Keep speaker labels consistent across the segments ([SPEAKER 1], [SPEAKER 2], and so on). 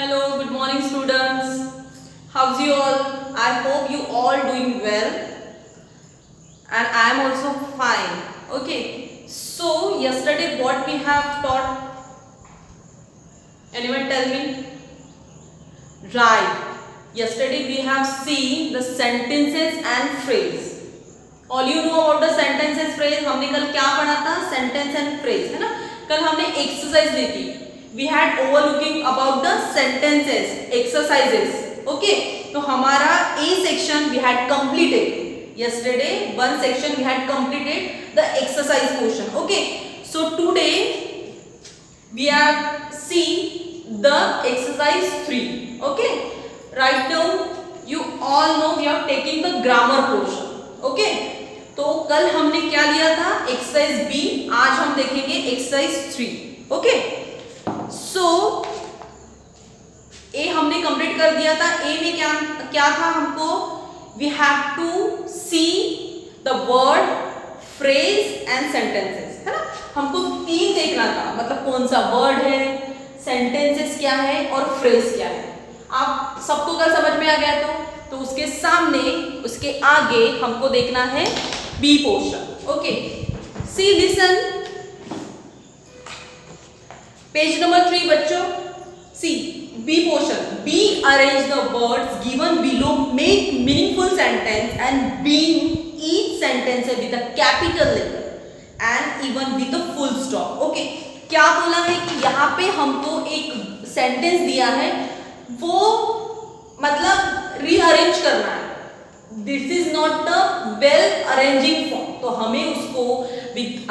[SPEAKER 1] Hello, good morning students. How's you all? I hope you all doing well and I am also fine. Okay. So yesterday what we have taught? Anyone tell me? Right. Yesterday we have seen the sentences and phrase. All you know about the sentences phrase. हमने कल क्या पढ़ा था? Sentence and phrase, है ना? कल हमने exercise दी थी. We had overlooking about the sentences, exercises. Okay. तो हमारा A section we had completed. Yesterday one section we had completed the exercise portion. Okay. So today we have seen the exercise 3. Okay. Right now you all know we are taking the grammar portion. Okay. तो कल हमने क्या लिया था? Exercise B. आज हम देखेंगे exercise 3. Okay. सो ए हमने कंप्लीट कर दिया था. ए में क्या क्या था? हमको we have to see the word, phrase and sentences, है ना? हमको तीन देखना था. मतलब कौन सा वर्ड है, सेंटेंसेस क्या है और फ्रेज क्या है. आप सबको कल समझ में आ गया तो उसके सामने, उसके आगे हमको देखना है B portion. Okay. See listen. Page number 3 बच्चों. See B portion. B arrange the words given below, make meaningful sentence and being each sentence with a capital letter and even with a full stop. Okay. क्या बोला है कि यहाँ पे हमको एक sentence दिया है, वो मतलब रीअरेंज करना है. This is not the well arranging form. तो हमें उसको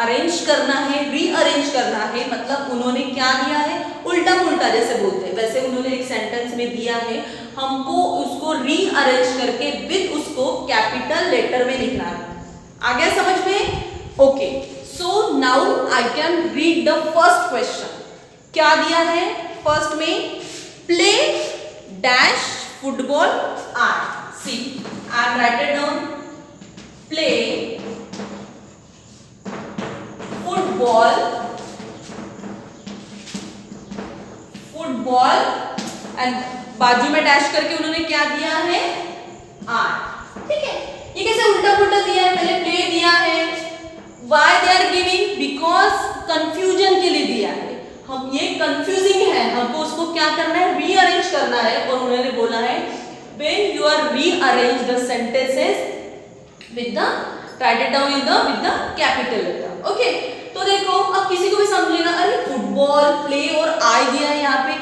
[SPEAKER 1] अरेंज करना है, रीअरेंज करना है. मतलब उन्होंने क्या दिया है, उल्टा पुल्टा जैसे बोलते हैं वैसे उन्होंने एक सेंटेंस में दिया है. हमको उसको रीअरेंज करके विद उसको कैपिटल लेटर में लिखना है. आ गया समझ में? Okay. So now I can read the first question. क्या दिया है फर्स्ट में? Play dash football are. See I am write it down. Play football, football and बाजू में डैश करके उन्होंने क्या दिया है? आर. ठीक है. ये कैसे उल्टा पुल्टा दिया है? पहले प्ले दिया है. Why they are giving? Because confusion के लिए दिया है. हम ये कंफ्यूजिंग है, हमको उसको क्या करना है? रीअरेंज करना है. और उन्होंने बोला है when you are rearrange the sentences with the, write it down in the with the capital letter. Okay. तो देखो अब किसी को भी समझेगा, अरे फुटबॉल, प्ले और आई दिया है यहाँ पे,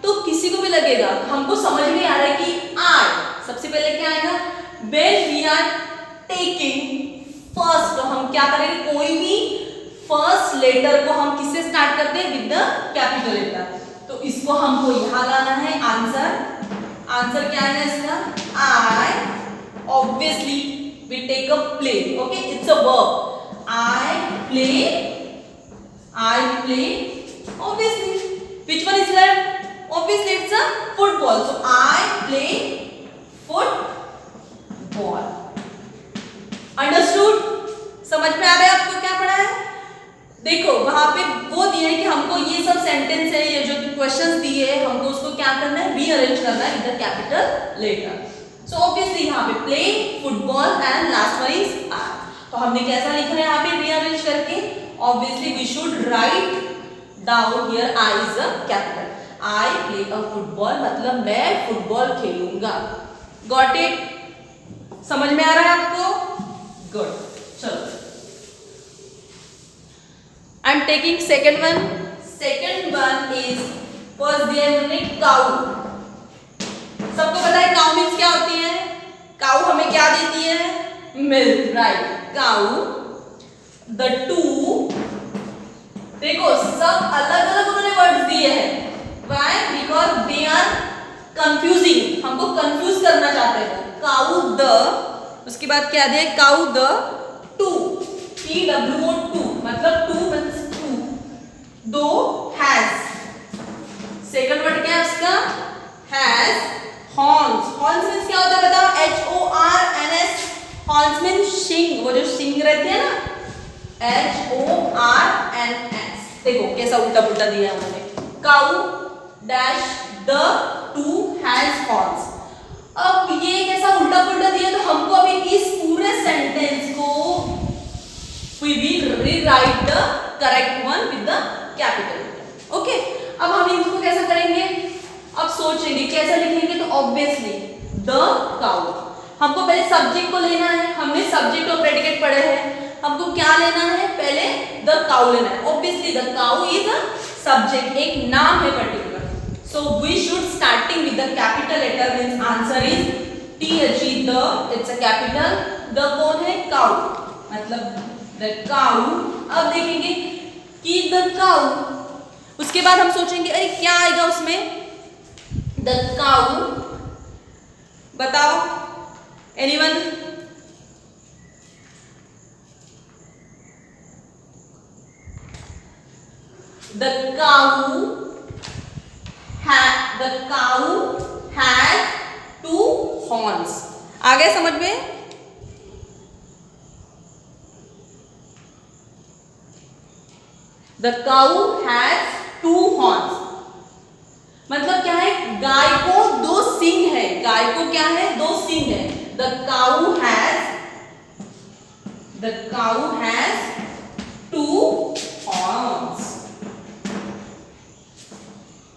[SPEAKER 1] तो किसी को भी लगेगा हमको समझ में आ रहा है कि आई सबसे पहले क्या आएगा? when we are taking first, तो हम क्या करेंगे? कोई भी फर्स्ट लेटर को हम किससे स्टार्ट करते हैं? With the capital letter. तो इसको हमको यहाँ लाना है. आंसर क्या है इसका? I. Obviously we take a play. Okay. It's a verb. I play obviously. which one is left? obviously it's a football. so I play football. understood? समझ में आ रहा है आपको क्या पढ़ा है? देखो वहां पे वो दिया है कि हमको ये सब सेंटेंस है, ये जो क्वेश्चंस दिए हैं, हमको उसको क्या करना है? रीअरेंज करना है with the capital letter. So obviously यहाँ पे play, football and last one is are. तो हमने कैसा लिखा है यहाँ पे रीअरेंज करके? Obviously we should write down here I is a capital. I play a football, मतलब मैं फुटबॉल खेलूंगा. Got it? समझ में आ रहा है आपको? गुड. चलो I am taking second one. Second one is first there हमने cow. सबको पता है cow means क्या होती है? cow हमें क्या देती है? milk. right. cow. the two. देखो सब अलग अलग उन्होंने वर्ड्स दिए हैं. why? because they are confusing. हमको confuse करना चाहते हैं. cow the, उसके बाद क्या दिया? cow the two. TWO2 मतलब 2 मींस 2. दो हैज. सेकंड वर्ड क्या है उसका? हैज. हॉर्न्स. हॉर्न्स मींस क्या होता है बताओ? HORNS. हॉर्न्स मींस शिंग. वो जो शिंग रहते हैं ना, HORNS. देखो कैसा उल्टा पुल्टा दिया है उन्होंने. काउ डैश द सोचेंगे कैसा लिखेंगे, तो ऑब्वियसली द काउ। हमको पहले सब्जेक्ट को लेना है, हमने सब्जेक्ट और प्रेडिकेट पढ़े हैं, हमको क्या लेना है, पहले द काउ लेना है। Obviously the cow is a subject, एक नाम है particular, so we should starting with the capital letter, means answer is T H E, the, it's a capital. The कौन है, काउ, मतलब द काउ। अब देखेंगे कि द काउ, उसके बाद हम सोचेंगे अरे क्या आएगा उसमें, द काउ, बताओ anyone? The cow has 2 horns. आ गया समझ में? द काउ हैज 2 हॉर्न्स, मतलब क्या है, गाय को 2 सींग है, गाय को क्या है, 2 सींग है। The cow has 2 horns.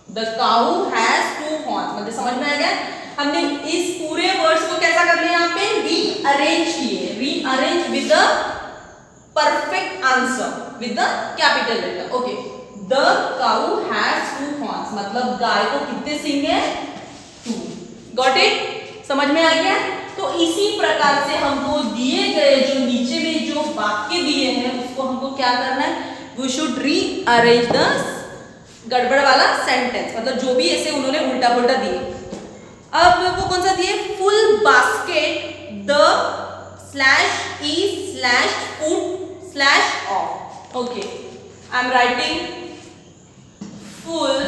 [SPEAKER 1] The cow has 2 horns, मतलब समझ में आ गया? हमने इस पूरे वर्ड्स को कैसा कर लिया, यहाँ पे रीअरेंज किए, rearrange with the perfect answer with the capital letter. Okay, the cow has 2 horns, मतलब गाय को कितने सींग है, 2। Got it? समझ में आ गया? तो इसी प्रकार से हमको दिए गए जो नीचे में जो वाक्य दिए हैं उसको हमको क्या करना है, वी शुड रीअरेंज द गड़बड़ वाला सेंटेंस, मतलब जो भी ऐसे उन्होंने उल्टा पुल्टा दिए। अब वो कौन सा दिए, full basket the slash E slash food slash of. Okay, I am writing full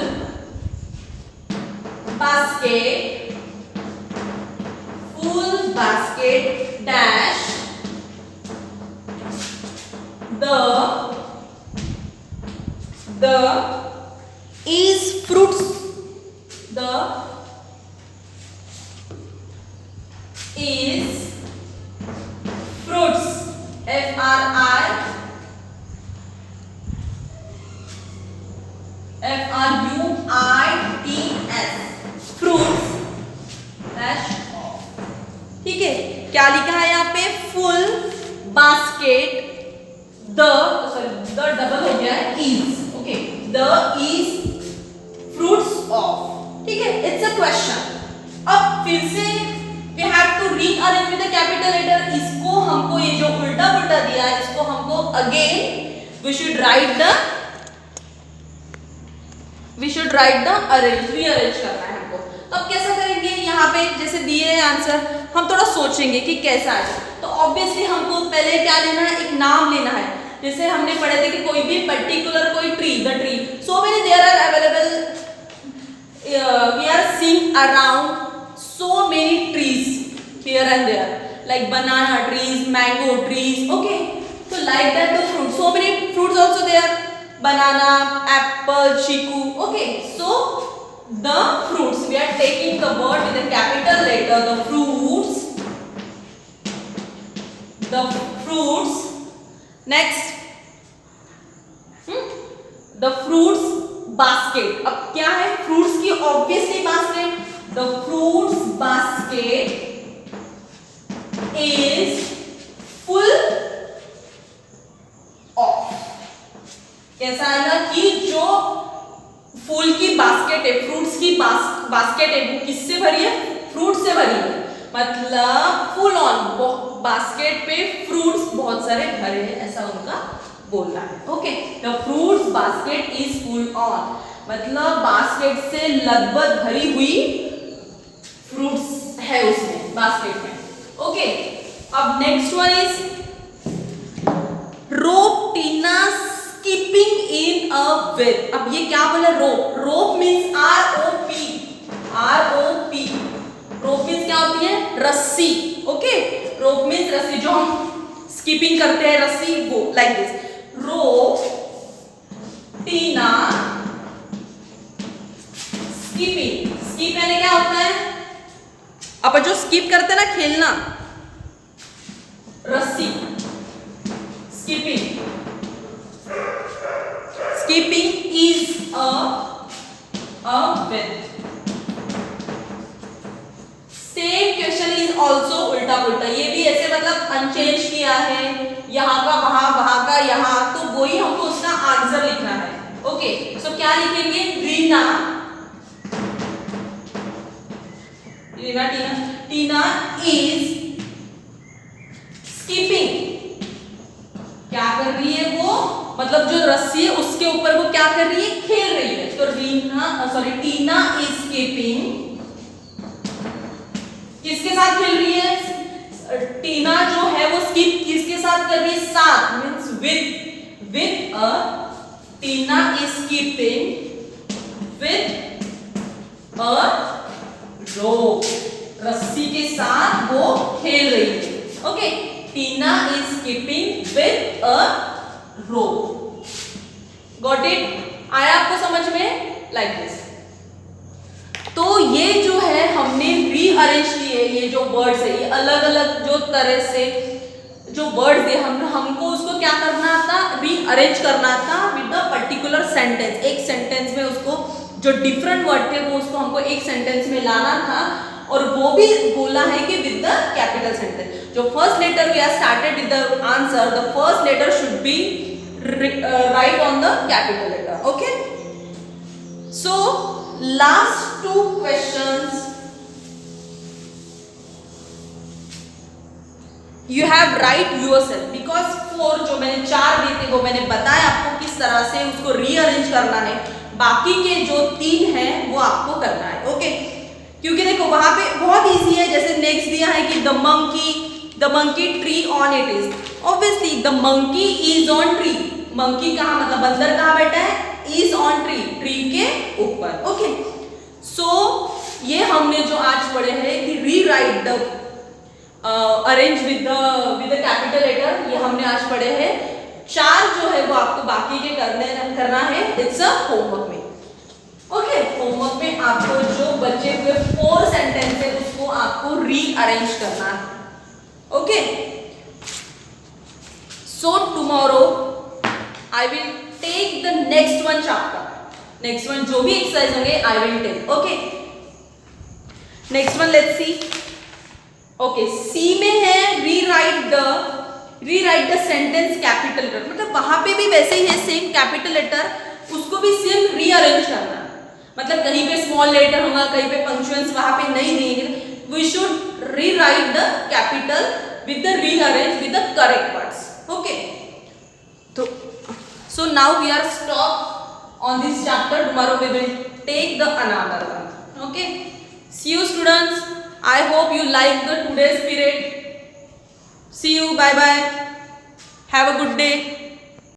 [SPEAKER 1] basket dash the is fruits, the is fruits, fruits, fruits dash off। ठीक है, क्या लिखा है यहाँ पे, full basket the, sorry the double हो गया है, is. Okay, the is fruits of. ठीक है, इट्स अ क्वेश्चन। अब फिर से we have to rearrange with the capital letter. इसको हमको ये जो उल्टा पुल्टा दिया है इसको हमको again we should write the arrange, rearrange करना है हमको। तो अब कैसा करेंगे, यहाँ पे जैसे दिए हैं आंसर, हम थोड़ा सोचेंगे कि कैसा है। तो ऑब्वियसली हमको पहले क्या लेना है, एक नाम लेना है। जैसे हमने पढ़े थे कि कोई भी पर्टिकुलर कोई tree, the tree, so many there are available, we are seeing around so many trees here and there, like banana trees, mango trees, okay, so like that the fruit, so many fruits also there, banana, apple, chiku, okay, so the fruits, we are taking the word with a capital letter, the fruits, next the fruits basket। अब क्या है, fruits की obviously basket, the fruits basket is full of। कैसा आएगा कि जो फूल की basket है, फ्रूट्स की बास्केट है, वो किससे भरी है, फ्रूट से भरी है, मतलब फुल ऑन, बास्केट पे फ्रूट्स बहुत सारे भरे हैं, ऐसा उनका बोलना है। Okay, the fruits basket is full on, मतलब बास्केट से लगभग भरी हुई फ्रूट्स है उसमें, बास्केट में। ओके, अब next one is rope Tina skipping in a well. अब ये क्या बोला, rope, rope means ROP, rope means क्या होती है, रस्सी। ओके, रोप मीन्स रस्सी, जो हम स्कीपिंग करते हैं रस्सी, वो like this, rope Tina skipping. Skip यानी क्या होता है, अपन जो स्किप करते हैं ना, खेलना, रस्सी, skipping. Skipping is a well, is also उल्टा पुल्टा, ये भी ऐसे मतलब अनचेंज किया है, यहाँ का वहां, वहां का यहाँ, तो वही हमको उसका आंसर लिखना है। ओके, सो क्या लिखेंगे? रीना, टीना टीना इज स्कीपिंग, क्या कर रही है वो, मतलब जो रस्सी है उसके ऊपर वो क्या कर रही है? खेल रही है। तो टीना इज स्कीपिंग, किसके साथ खेल रही है? टीना जो है वो स्किप किसके साथ कर रही है? साथ, means with a, Tina is skipping with a rope, रस्सी के साथ वो खेल रही है। Okay, Tina is skipping with a rope. Got it? आया आपको समझ में? Like this. तो ये जो है हमने रीअरेंज किए, ये जो वर्ड्स है ये अलग अलग जो तरह से जो वर्ड्स है हमको उसको क्या करना था? रीअरेंज करना था विद अ पर्टिकुलर सेंटेंस। एक सेंटेंस में उसको जो डिफरेंट वर्ड थे वो उसको हमको एक सेंटेंस में लाना था, और वो भी बोला है कि विद द कैपिटल सेंटेंस। जो first letter we are started with the answer, the first letter should be write on the capital letter. Okay, so last two questions you have write yourself, because 4 जो मैंने 4 दिए थे वो मैंने बताया आपको किस तरह से उसको रीअरेंज करना है, बाकी के जो 3 हैं वो आपको करना है। ओके, क्योंकि देखो वहां पे बहुत इजी है। जैसे नेक्स्ट दिया है कि the monkey tree on it is, obviously the monkey is on tree, monkey कहाँ मतलब बंदर कहाँ बैठा है? इज ऑन ट्री, ट्री के ऊपर। ओके, सो ये हमने जो आज पढ़े हैं कि rewrite the arrange with the capital letter, ये हमने आज पढ़े हैं। 4 जो है वो आपको बाकी के करना है, इट्स अ होमवर्क में। ओके, होमवर्क में आपको जो बचे हुए 4 सेंटेंस है उसको आपको रीअरेंज करना है। Okay, so tomorrow I will take the next one chapter, next one जो भी एक्सरसाइज होंगे I will take. Okay, next one let's see. Okay, C में है rewrite the sentence capital letter, मतलब वहां पे भी वैसे ही है सेम कैपिटल लेटर, उसको भी सेम रीअरेंज करना, मतलब कहीं पे स्मॉल लेटर होगा, कहीं पे पंक्चुएंस वहां पे नहीं देंगे, we should rewrite the capital with the rearrange with the correct words. Okay, तो so now we are stop on this chapter, tomorrow we will take the another one. Okay, see you students, I hope you like the today's period. See you, bye bye, have a good day.